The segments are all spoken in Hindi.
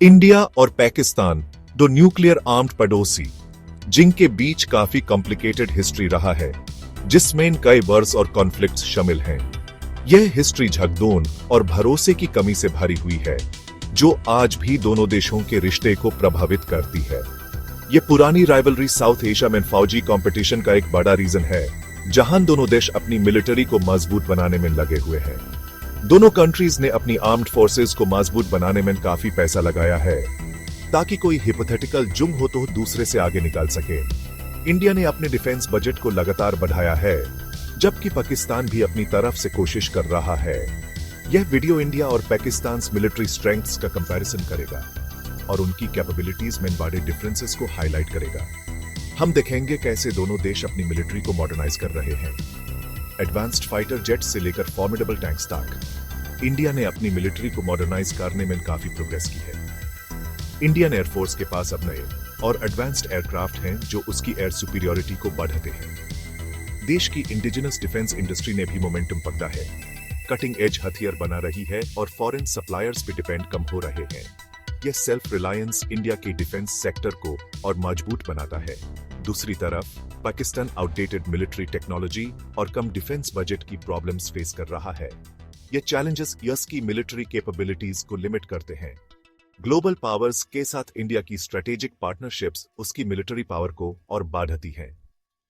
इंडिया और पाकिस्तान दो न्यूक्लियर आर्म्ड पड़ोसी जिनके बीच काफी कॉम्प्लिकेटेड हिस्ट्री रहा है, जिसमें कई वर्स और कॉन्फ्लिक्ट्स शामिल हैं। यह हिस्ट्री झगड़ों और भरोसे की कमी से भरी हुई है, जो आज भी दोनों देशों के रिश्ते को प्रभावित करती है। यह पुरानी राइवलरी साउथ एशिया में फौजी कंपटीशन का एक बड़ा रीजन है, जहां दोनों देश अपनी मिलिट्री को मजबूत बनाने में लगे हुए हैं। दोनों कंट्रीज ने अपनी आर्म्ड फोर्सेस को मजबूत बनाने में काफी पैसा लगाया है, ताकि कोई हिपोथेटिकल जुंग हो तो दूसरे से आगे निकल सके। इंडिया ने अपने डिफेंस बजट को लगातार बढ़ाया है, जबकि पाकिस्तान भी अपनी तरफ से कोशिश कर रहा है। यह वीडियो इंडिया और पाकिस्तान मिलिट्री स्ट्रेंथ्स का कंपैरिजन करेगा और उनकी कैपेबिलिटीज में बड़े डिफरेंसेस को हाईलाइट करेगा। हम देखेंगे कैसे दोनों देश अपनी मिलिट्री को मॉडर्नाइज कर रहे हैं। एडवांस्ड फाइटर जेट से लेकर फॉर्मिडेबल टैंक्स तक इंडिया ने अपनी मिलिट्री को मॉडर्नाइज करने में काफी प्रोग्रेस की है। इंडियन एयरफोर्स के पास अब नए और एडवांस्ड एयरक्राफ्ट हैं, जो उसकी एयर सुपीरियरिटी को बढ़ाते हैं। देश की इंडिजिनस डिफेंस इंडस्ट्री ने भी मोमेंटम पकड़ा है, कटिंग एज हथियार बना रही है और फॉरेन सप्लायर्स पे डिपेंड कम हो रहे हैं। यह सेल्फ रिलायंस इंडिया के डिफेंस सेक्टर को और मजबूत बनाता है। दूसरी तरफ पाकिस्तान आउटडेटेड मिलिट्री टेक्नोलॉजी और कम डिफेंस बजट की प्रॉब्लम्स फेस कर रहा है। ये चैलेंजेस यस की मिलिट्री कैपेबिलिटीज को लिमिट करते हैं। ग्लोबल पावर्स के साथ इंडिया की स्ट्रेटेजिक पार्टनरशिप्स उसकी मिलिट्री पावर को और बढ़ाती हैं।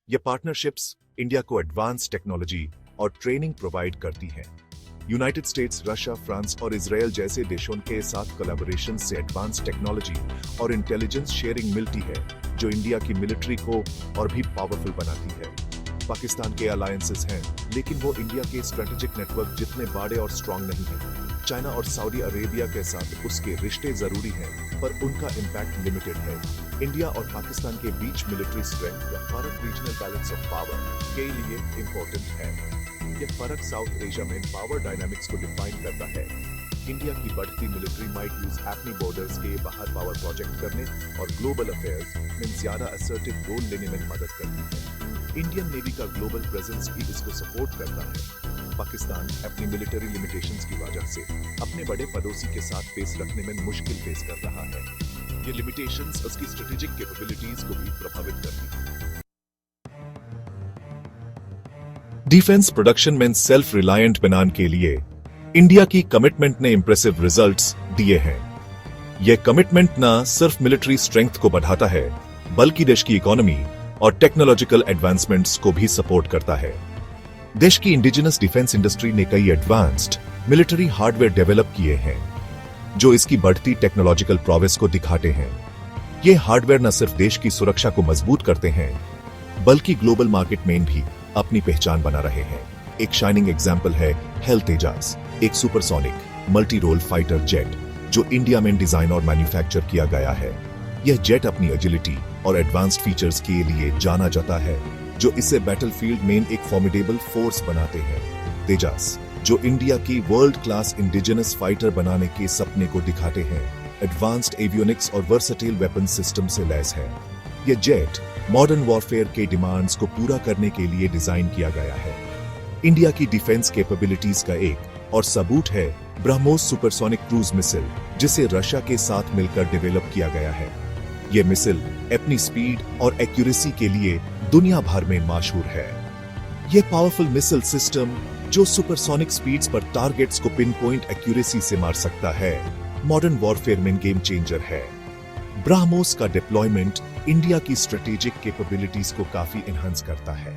ये पार्टनरशिप्स इंडिया को एडवांस टेक्नोलॉजी और ट्रेनिंग प्रोवाइड करती हैं। यूनाइटेड स्टेट्स, रशिया, फ्रांस और इजराइल जैसे देशों के साथ कोलैबोरेशन से एडवांस टेक्नोलॉजी और इंटेलिजेंस शेयरिंग मिलती है, जो इंडिया की मिलिट्री को और भी पावरफुल बनाती है। पाकिस्तान के अलायंसेस हैं, लेकिन वो इंडिया के स्ट्रेटेजिक नेटवर्क जितने बड़े और स्ट्रांग नहीं हैं। चाइना और सऊदी अरेबिया के साथ उसके रिश्ते जरूरी हैं, पर उनका इम्पैक्ट लिमिटेड है। इंडिया और पाकिस्तान के बीच मिलिट्री स्ट्रेंथ या फर्क रीजनल बैलेंस ऑफ पावर के लिए इंपॉर्टेंट है। यह फर्क साउथ एशिया में पावर डायनामिक्स को डिफाइन करता है। इंडिया की बढ़ती मिलिट्री माइट यूज अपनी बॉर्डर्स के बाहर पावर प्रोजेक्ट करने और ग्लोबल अफेयर्स में ज्यादा असर्टिव रोल लेने में मदद करती है। इंडियन नेवी का ग्लोबल प्रेजेंस भी इसको सपोर्ट करता है। पाकिस्तान अपनी मिलिट्री लिमिटेशंस की वजह से अपने बड़े पड़ोसी के साथ पेस रखने में मुश्किल फेस कर रहा है। ये लिमिटेशंस उसकी स्ट्रेटेजिक कैपेबिलिटीज को भी प्रभावित करती है। डिफेंस प्रोडक्शन में सेल्फ रिलायंट बनाने के लिए इंडिया की कमिटमेंट ने इंप्रेसिव रिजल्ट्स दिए हैं। यह कमिटमेंट न सिर्फ मिलिट्री स्ट्रेंथ को बढ़ाता है, बल्कि देश की इकोनॉमी और टेक्नोलॉजिकल एडवांसमेंट्स को भी सपोर्ट करता है। देश की इंडिजिनस डिफेंस इंडस्ट्री ने कई एडवांस्ड मिलिट्री हार्डवेयर डेवलप किए हैं, जो इसकी बढ़ती टेक्नोलॉजिकल प्रोग्रेस को दिखाते हैं। ये हार्डवेयर न सिर्फ देश की सुरक्षा को मजबूत करते हैं, बल्कि ग्लोबल मार्केट में भी अपनी पहचान बना रहे हैं। एक शाइनिंग एग्जाम्पल है हेल तेजस, एक supersonic multi role fighter jet, जो इंडिया में डिजाइन और मैन्युफैक्चर किया गया है। यह जेट अपनी एजिलिटी और एडवांस्ड फीचर्स के लिए जाना जाता है, जो इसे बैटलफील्ड में एक फॉर्मिडेबल फोर्स बनाते हैं। तेजस, जो इंडिया की वर्ल्ड क्लास इंडिजिनस फाइटर बनाने के सपने को दिखाते हैं, एडवांस्ड एवियोनिक्स और वर्सेटाइल वेपन सिस्टम से लैस है। यह जेट मॉडर्न वॉरफेयर के डिमांड्स को पूरा करने के लिए डिजाइन किया गया है। इंडिया की डिफेंस कैपेबिलिटीज का एक और सबूत है ब्रह्मोस सुपरसोनिक क्रूज मिसाइल, जिसे रशिया के साथ मिलकर डेवलप किया गया है। यह मिसाइल अपनी स्पीड और एक्यूरेसी के लिए दुनिया भर में मशहूर है। यह पावरफुल मिसाइल सिस्टम, जो सुपरसोनिक स्पीड्स पर टारगेट्स को पिन पॉइंट एक्यूरेसी से मार सकता है, मॉडर्न वॉरफेयर में गेम चेंजर है। ब्रह्मोस का डिप्लॉयमेंट इंडिया की स्ट्रेटेजिक कैपेबिलिटीज को काफी एनहांस करता है।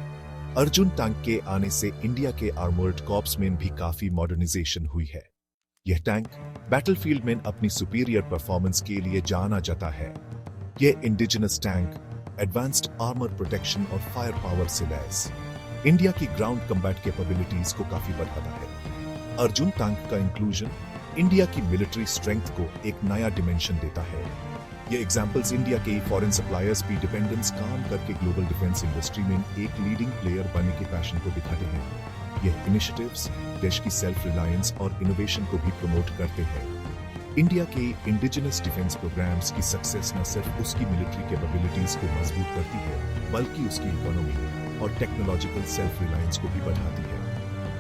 अर्जुन टैंक के आने से इंडिया के आर्मर्ड कॉर्प्स में भी काफी मॉडर्नाइजेशन हुई है। यह टैंक बैटलफील्ड में अपनी सुपीरियर परफॉर्मेंस के लिए जाना जाता है। यह indigenous tank advanced armour protection और फायर पावर से लैस इंडिया की ग्राउंड कम्बैट कैपेबिलिटीज को काफी बढ़ाता है। अर्जुन टैंक का इंक्लूजन इंडिया की मिलिट्री स्ट्रेंथ को एक नया डिमेंशन देता है। ये एग्जाम्पल्स इंडिया के फॉरेन सप्लायर्स भी डिपेंडेंस काम करके ग्लोबल डिफेंस इंडस्ट्री में एक लीडिंग प्लेयर बनने के पैशन को दिखाते हैं। यह इनिशिएटिव्स देश की सेल्फ रिलायंस और इनोवेशन को भी प्रमोट करते हैं। इंडिया के इंडिजिनस डिफेंस प्रोग्राम्स की सक्सेस न सिर्फ उसकी मिलिट्री कैपेबिलिटीज को मजबूत करती है, बल्कि उसकी इकोनॉमी और टेक्नोलॉजिकल सेल्फ रिलायंस को भी बढ़ाती है।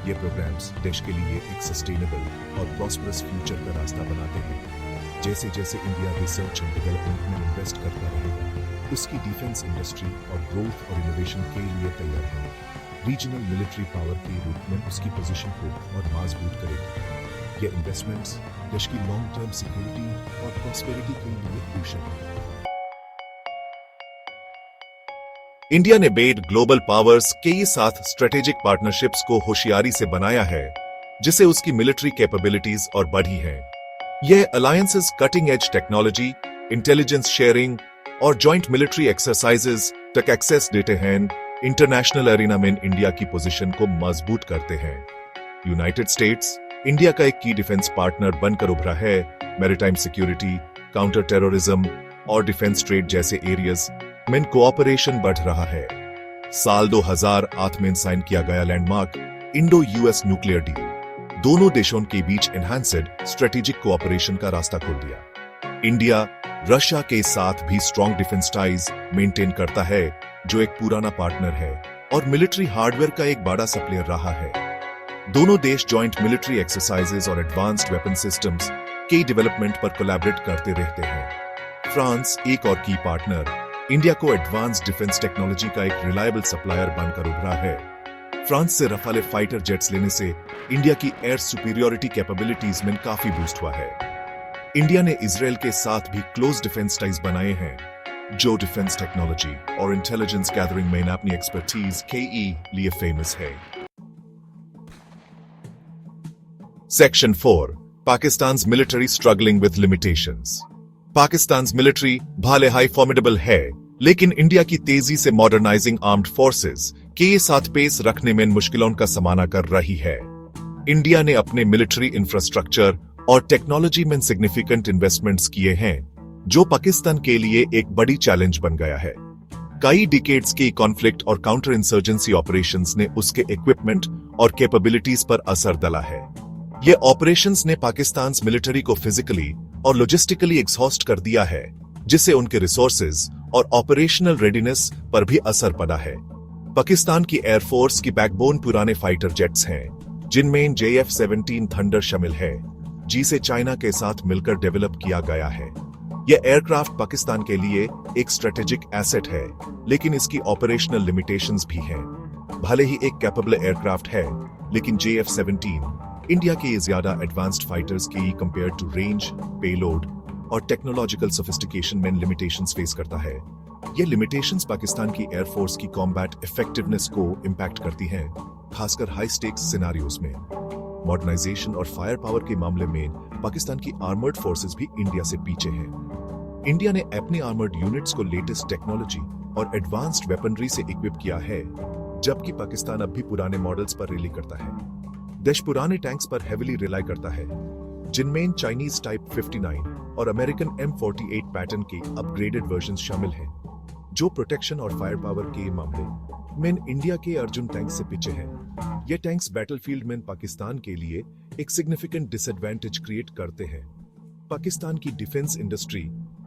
ये प्रोग्राम्स देश के लिए एक सस्टेनेबल और प्रॉस्परस फ्यूचर का रास्ता बनाते हैं। जैसे जैसे इंडिया रिसर्च एंड डेवलपमेंट में इन्वेस्ट करता रहेगा, उसकी डिफेंस इंडस्ट्री और ग्रोथ और इनोवेशन के लिए तैयार है। रीजनल मिलिट्री पावर के रूप में उसकी पोजीशन को और मजबूत करेगी। ये इन्वेस्टमेंट्स देश की लॉन्ग टर्म सिक्योरिटी और प्रॉस्पेरिटी के लिए क्रूशियल है। इंडिया ने बेड ग्लोबल पावर्स के साथ स्ट्रेटेजिक पार्टनरशिप्स को होशियारी से बनाया है, जिससे उसकी मिलिट्री कैपेबिलिटीज और बढ़ी हैं। यह alliances cutting edge technology, intelligence sharing और जॉइंट मिलिट्री एक्सरसाइजेज तक एक्सेस देते हैं। इंटरनेशनल एरिना में इंडिया की पोजीशन को मजबूत करते हैं। यूनाइटेड स्टेट्स इंडिया का एक की डिफेंस पार्टनर बनकर उभरा है। मैरीटाइम सिक्योरिटी, काउंटर टेररिज्म और डिफेंस ट्रेड जैसे एरियाज में कोऑपरेशन बढ़ रहा है। साल 2008 में साइन किया गया landmark Indo US nuclear deal दोनों देशों के बीच एनहांस्ड स्ट्रेटेजिक कोऑपरेशन का रास्ता खोल दिया। इंडिया रशिया के साथ भी स्ट्रॉन्ग डिफेंस टाइज मेंटेन करता है, जो एक पुराना पार्टनर है और मिलिट्री हार्डवेयर का एक बड़ा सप्लायर रहा है। दोनों देश जॉइंट मिलिट्री एक्सरसाइजेज और एडवांस्ड वेपन सिस्टम्स के डेवलपमेंट पर कोलैबोरेट करते रहते हैं। फ्रांस एक और की पार्टनर इंडिया को एडवांस्ड डिफेंस टेक्नोलॉजी का एक रिलायबल सप्लायर बनकर उभरा है। फ्रांस से रफाले फाइटर जेट्स लेने से इंडिया की एयर सुपीरियोरिटी कैपेबिलिटीज में काफी बूस्ट हुआ है। इंडिया ने इजराइल के साथ भी क्लोज डिफेंस टाइज बनाए हैं, जो डिफेंस टेक्नोलॉजी और इंटेलिजेंस गैदरिंग में अपनी एक्सपर्टीज के लिए फेमस है। Section 4 पाकिस्तान's military struggling with limitations। पाकिस्तान's military भले हाई फॉर्मिडेबल है, लेकिन इंडिया की तेजी से मॉडर्नाइजिंग आर्म्ड फोर्सेस के साथ पेस रखने में मुश्किलों का सामना कर रही है। इंडिया ने अपने मिलिट्री इंफ्रास्ट्रक्चर और टेक्नोलॉजी में सिग्निफिकेंट इन्वेस्टमेंट्स किए हैं, जो पाकिस्तान के लिए एक बड़ी चैलेंज बन गया है। कई डिकेड्स के कॉन्फ्लिक्ट और काउंटर इंसर्जेंसी ऑपरेशंस ने उसके इक्विपमेंट और कैपेबिलिटीज पर असर डाला है। ये ऑपरेशंस ने पाकिस्तान मिलिट्री को फिजिकली और लॉजिस्टिकली एग्जॉस्ट कर दिया है, जिससे उनके रिसोर्सेज और ऑपरेशनल रेडीनेस पर भी असर पड़ा है। पाकिस्तान की एयरफोर्स की बैकबोन पुराने फाइटर जेट्स हैं, जिनमें JF-17 थंडर शामिल है, जिसे चाइना के साथ मिलकर डेवलप किया गया है। यह एयरक्राफ्ट पाकिस्तान के लिए एक स्ट्रेटेजिक एसेट है, लेकिन इसकी ऑपरेशनल लिमिटेशंस भी हैं। भले ही एक कैपेबल एयरक्राफ्ट है, लेकिन JF-17 इंडिया के ज्यादा एडवांस्ड फाइटर्स की कंपेयर टू रेंज, पेलोड और टेक्नोलॉजिकल सोफिस्टिकेशन में लिमिटेशंस फेस करता है। ये लिमिटेशंस पाकिस्तान की एयरफोर्स की कॉम्बैट इफेक्टिवनेस को इंपैक्ट करती हैं, खासकर हाई स्टेक्स सिनेरियोज में। मॉडर्नाइजेशन और फायर पावर के मामले में पाकिस्तान की आर्मर्ड फोर्सेस भी इंडिया से पीछे हैं। इंडिया ने अपने आर्मर्ड यूनिट्स को लेटेस्ट टेक्नोलॉजी और एडवांस्ड वेपनरी से इक्विप किया है, जबकि पाकिस्तान अब भी पुराने मॉडल्स पर रिलाई करता है। देश पुराने टैंक्स पर हेविली रिलाई करता है, जिनमें चाइनीज टाइप 59 और अमेरिकन M48 पैटर्न के अपग्रेडेड वर्जन्स शामिल हैं, जो प्रोटेक्शन और फायर पावर के मामले में इंडिया के अर्जुन टैंक से पीछे हैं। ये टैंक्स बैटलफील्ड में पाकिस्तान के लिए एक सिग्निफिकेंट डिसएडवांटेज क्रिएट करते हैं। पाकिस्तान की डिफेंस इंडस्ट्री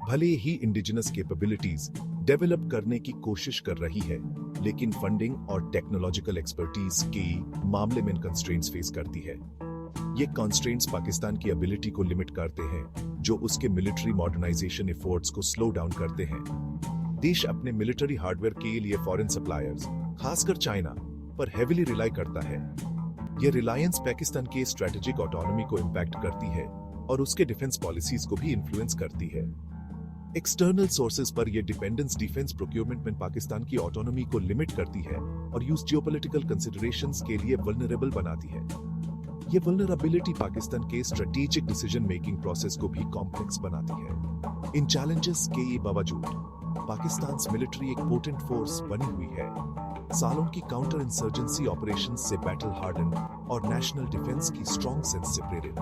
भले ही इंडिजिनस कैपेबिलिटीज डेवलप करने की कोशिश कर रही है, लेकिन फंडिंग और टेक्नोलॉजिकल एक्सपर्टीज के मामले में कंस्ट्रेंट्स फेस करती है। ये कंस्ट्रेंट्स पाकिस्तान की एबिलिटी को लिमिट करते हैं, जो उसके मिलिट्री मॉडर्नाइजेशन एफर्ट्स को स्लो डाउन करते हैं। देश अपने मिलिट्री हार्डवेयर के लिए फॉरेन सप्लायर्स, खासकर चाइना, पर हेविली रिलाई करता है। यह रिलायंस पाकिस्तान के स्ट्रेटेजिक ऑटोनॉमी को इंपैक्ट करती है और उसके डिफेंस पॉलिसीज को भी इन्फ्लुएंस करती है। एक्सटर्नल सोर्सेज पर यह डिपेंडेंस डिफेंस प्रोक्योरमेंट में पाकिस्तान की ऑटोनॉमी को लिमिट करती है और यूज जियोपॉलिटिकल कंसिडरेशंस के लिए वल्नरेबल बनाती है। ये वल्नरेबिलिटी पाकिस्तान के स्ट्रेटेजिक डिसीजन मेकिंग प्रोसेस को भी कॉम्प्लेक्स बनाती है। इन चैलेंजेस के बावजूद पाकिस्तान मिलिट्री एक पोटेंट फोर्स बनी हुई है। सालों की काउंटर इंसर्जेंसी ऑपरेशंस से बैटल हार्डन और नेशनल डिफेंस की स्ट्रॉन्ग सेंस से प्रेरित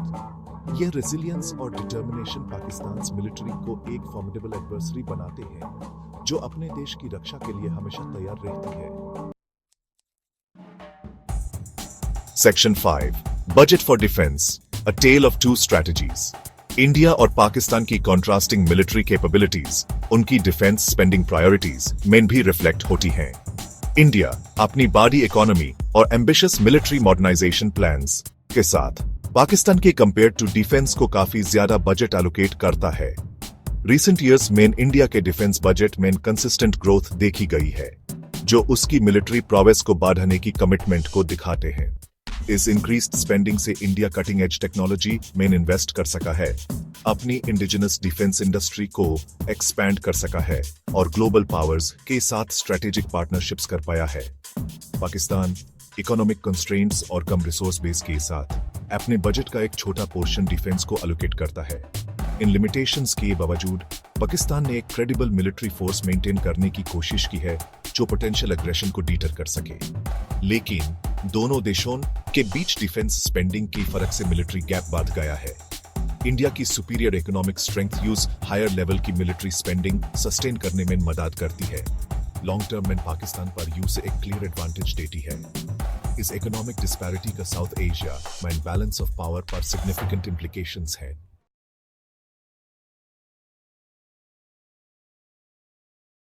ये रेजिलियंस और डिटर्मिनेशन पाकिस्तान मिलिट्री को एक फॉर्मिडेबल एडवर्सरी बनाते हैं, जो अपने देश की रक्षा के लिए हमेशा तैयार रहती है। Section 5 budget for defence, a tale of two strategies. India और पाकिस्तान की कॉन्ट्रास्टिंग मिलिट्री कैपेबिलिटीज उनकी डिफेंस स्पेंडिंग प्रायोरिटीज में भी रिफ्लेक्ट होती हैं। इंडिया अपनी बड़ी इकोनॉमी और एम्बिशियस मिलिट्री मॉडर्नाइजेशन प्लान्स के साथ पाकिस्तान के कंपेयर टू डिफेंस को काफी ज्यादा बजट एलोकेट करता है। रिसेंट ईयर्स में इंडिया के डिफेंस बजट में कंसिस्टेंट ग्रोथ देखी गई है, जो उसकी मिलिट्री प्रोवेस को बढ़ाने की कमिटमेंट को दिखाते हैं। इस इंक्रीज्ड स्पेंडिंग से इंडिया कटिंग एज टेक्नोलॉजी में इन्वेस्ट कर सका है, अपनी इंडिजिनस डिफेंस इंडस्ट्री को एक्सपैंड कर सका है और ग्लोबल पावर्स के साथ स्ट्रेटेजिक पार्टनरशिप्स कर पाया है। पाकिस्तान इकोनॉमिक कंस्ट्रेंट्स और कम रिसोर्स बेस के साथ अपने बजट का एक छोटा पोर्शन डिफेंस को एलोकेट करता है। इन लिमिटेशंस के बावजूद पाकिस्तान ने एक क्रेडिबल मिलिट्री फोर्स मेंटेन करने की कोशिश की है जो पोटेंशियल एग्रेशन को डीटर कर सके। लेकिन दोनों देशों के बीच डिफेंस स्पेंडिंग के फर्क से मिलिट्री गैप बढ़ गया है। इंडिया की superior economic strength use higher level की मिलिट्री स्पेंडिंग सस्टेन करने में मदद करती है। लॉन्ग टर्म में पाकिस्तान पर यूज से एक क्लियर एडवांटेज देती है। इस इकोनॉमिक डिस्पैरिटी का साउथ एशिया में बैलेंस ऑफ पावर पर सिग्निफिकेंट इम्प्लीकेशंस है।